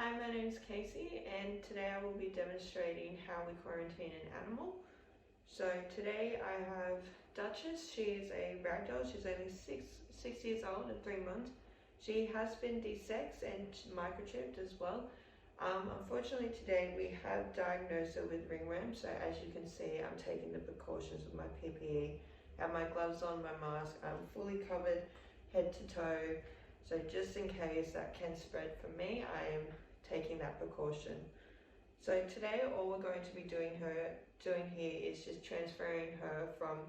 Hi, my name is Casey and today I will be demonstrating how we quarantine an animal. So today I have Duchess. She is a ragdoll. She's only six years old and 3 months. She has been desexed and microchipped as well. Unfortunately today we have diagnosed her with ringworm, so as you can see I'm taking the precautions with my PPE. I have my gloves on, my mask, I'm fully covered head to toe. So just in case that can spread from me, I am taking that precaution. So today all we're going to be doing here is just transferring her from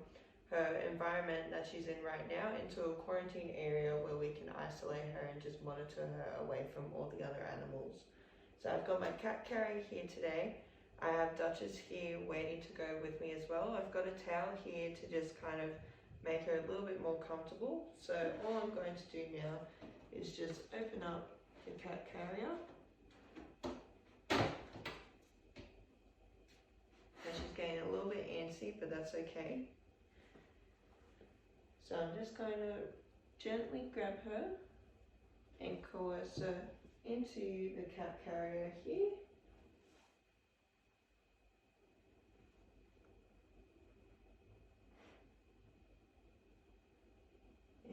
her environment that she's in right now into a quarantine area where we can isolate her and just monitor her away from all the other animals. So I've got my cat carrier here today. I have Duchess here waiting to go with me as well. I've got a towel here to just kind of make her a little bit more comfortable. So all I'm going to do now is just open up the cat carrier. And she's getting a little bit antsy, but that's okay. So I'm just going to gently grab her and coerce her into the cat carrier here.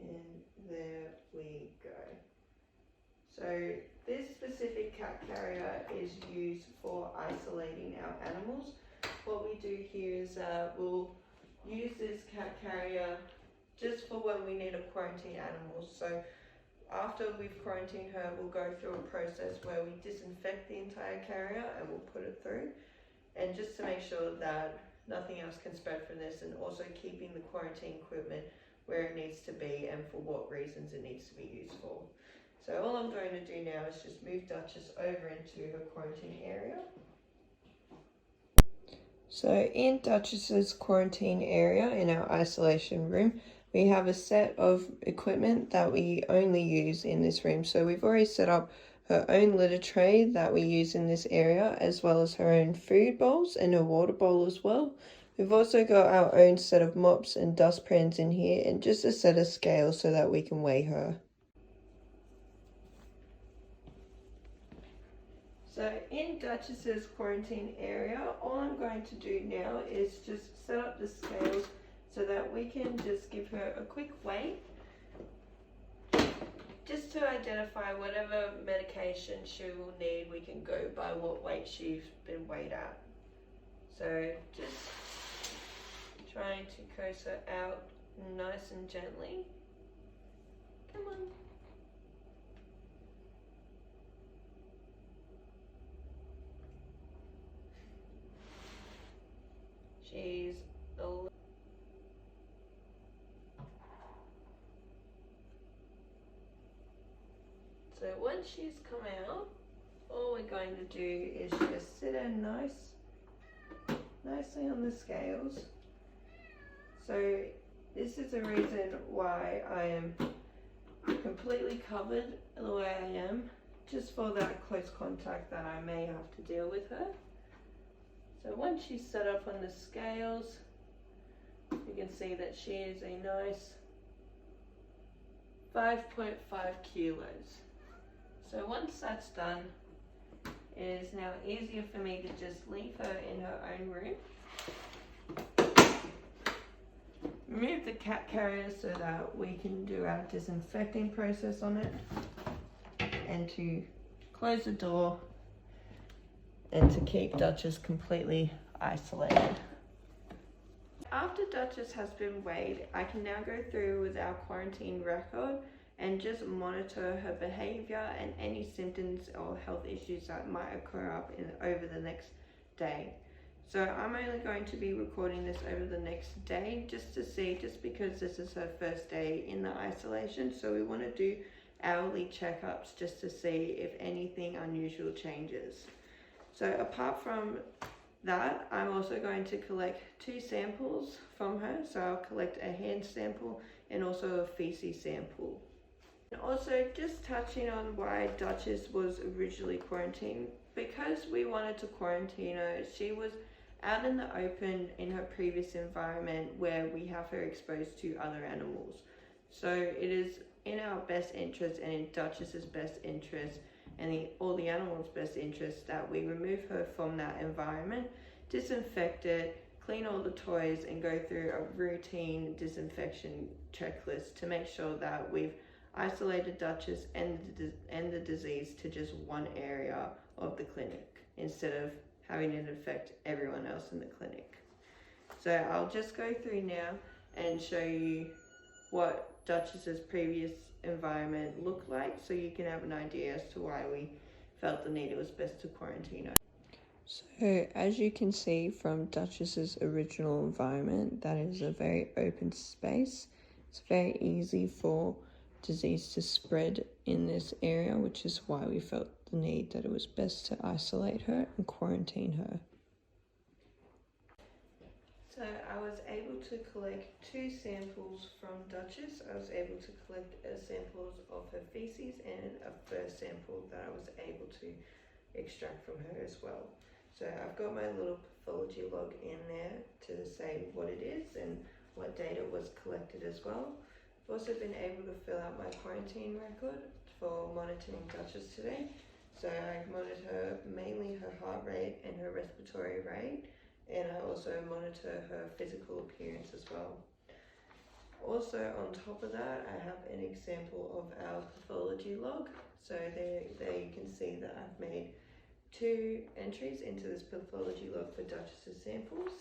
And there we go. So this specific cat carrier is used for isolating our animals. What we do here is we'll use this cat carrier just for when we need to quarantine animals. So after we've quarantined her, we'll go through a process where we disinfect the entire carrier and we'll put it through. And just to make sure that nothing else can spread from this, and also keeping the quarantine equipment where it needs to be and for what reasons it needs to be used for. So all I'm going to do now is just move Duchess over into her quarantine area. So in Duchess's quarantine area, in our isolation room, we have a set of equipment that we only use in this room. So we've already set up her own litter tray that we use in this area, as well as her own food bowls and her water bowl as well. We've also got our own set of mops and dustpans in here, and just a set of scales so that we can weigh her. So in Duchess's quarantine area, all I'm going to do now is just set up the scales so that we can just give her a quick weigh, just to identify whatever medication she will need. We can go by what weight she's been weighed at. So just trying to coax her out nice and gently. Come on. She's a little. So once she's come out, all we're going to do is just sit her nicely on the scales. So this is the reason why I am completely covered the way I am, just for that close contact that I may have to deal with her. So once she's set up on the scales, you can see that she is a nice 5.5 kilos. So once that's done, it is now easier for me to just leave her in her own room. Remove the cat carrier so that we can do our disinfecting process on it, and to close the door and to keep Duchess completely isolated. After Duchess has been weighed, I can now go through with our quarantine record and just monitor her behavior and any symptoms or health issues that might occur over the next day. So I'm only going to be recording this over the next day just to see, just because this is her first day in the isolation. So we want to do hourly checkups just to see if anything unusual changes. So apart from that, I'm also going to collect 2 samples from her. So I'll collect a hand sample and also a feces sample. And also just touching on why Duchess was originally quarantined, because we wanted to quarantine her. She was out in the open in her previous environment where we have her exposed to other animals. So it is in our best interest and in Duchess's best interest and all the animals' best interest that we remove her from that environment, disinfect it, clean all the toys, and go through a routine disinfection checklist to make sure that we've isolated Duchess and the disease to just one area of the clinic instead of having it affect everyone else in the clinic. So I'll just go through now and show you what Duchess's previous environment looked like, so you can have an idea as to why we felt the need it was best to quarantine her. So as you can see from Duchess's original environment, that is a very open space. It's very easy for disease to spread in this area, which is why we felt the need that it was best to isolate her and quarantine her. So I was able to collect 2 samples from Duchess. I was able to collect samples of her feces and a first sample that I was able to extract from her as well. So I've got my little pathology log in there to say what it is and what data was collected as well. I've also been able to fill out my quarantine record for monitoring Duchess today. So I monitor mainly her heart rate and her respiratory rate, and I also monitor her physical appearance as well. Also on top of that, I have an example of our pathology log. So there you can see that I've made 2 entries into this pathology log for Duchess's samples.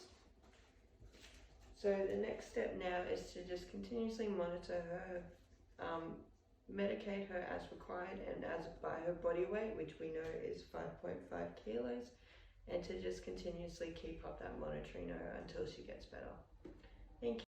So the next step now is to just continuously monitor her, medicate her as required and as by her body weight, which we know is 5.5 kilos, and to just continuously keep up that monitoring her until she gets better. Thank you.